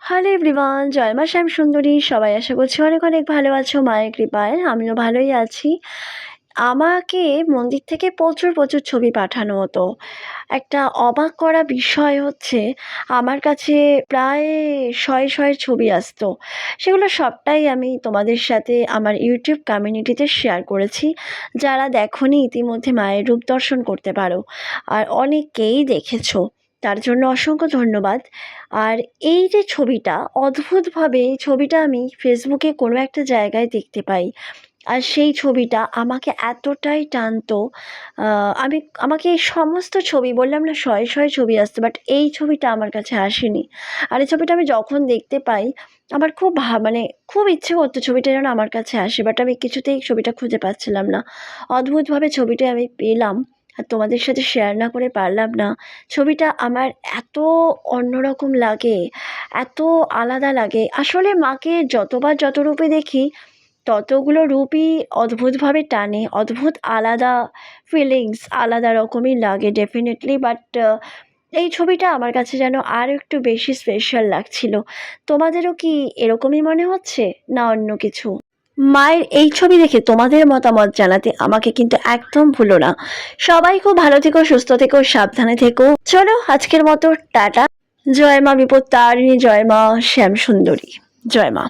Hello everyone, জয় মা শ্যাম সুন্দরী। সবাই আশা করছি অনেক অনেক ভালো আছো মায়ের কৃপায়। আমিও ভালোই আছি। আমাকে মন্দির থেকে প্রচুর প্রচুর ছবি পাঠানো হতো। একটা অবাক করা বিষয় হচ্ছে, আমার কাছে প্রায় শয়ে শয়ে ছবি আসতো। সেগুলো সবটাই আমি তোমাদের সাথে আমার ইউটিউব কমিউনিটিতে শেয়ার করেছি। যারা দেখোনি ইতিমধ্যে মায়ের রূপ দর্শন করতে পারো, আর অনেকেই দেখেছো, তার জন্য অসংখ্য ধন্যবাদ। আর এই যে ছবিটা, অদ্ভুতভাবে এই ছবিটা আমি ফেসবুকে কোনো একটা জায়গায় দেখতে পাই। আর সেই ছবিটা আমাকে এতটাই টানতো, আমাকে এই সমস্ত ছবি, বললাম না শয়ে শয়ে ছবি আসতো, বাট এই ছবিটা আমার কাছে আসেনি। আর এই ছবিটা আমি যখন দেখতে পাই, আমার খুব মানে খুব ইচ্ছে করতো ছবিটা যেন আমার কাছে আসে, বাট আমি কিছুতেই ছবিটা খুঁজে পাচ্ছিলাম না। অদ্ভুতভাবে ছবিটা আমি পেলাম, আর তোমাদের সাথে শেয়ার না করে পারলাম না। ছবিটা আমার এত অন্যরকম লাগে, এত আলাদা লাগে। আসলে মাকে যতবার যত রূপে দেখি, ততগুলো রূপই অদ্ভুতভাবে টানে, অদ্ভুত আলাদা ফিলিংস, আলাদা রকমই লাগে ডেফিনেটলি। বাট এই ছবিটা আমার কাছে যেন আর একটু বেশি স্পেশাল লাগছিল। তোমাদেরও কি এরকমই মনে হচ্ছে, না অন্য কিছু? মায়ের এই ছবি দেখে তোমাদের মতামত জানাতে আমাকে কিন্তু একদম ভুলো না। সবাই খুব ভালো থেকো, সুস্থ থেকো, সাবধানে থেকো। চলো আজকের মতো টাটা। জয় মা বিপত্তারিণী, জয় মা শ্যাম সুন্দরী, জয় মা।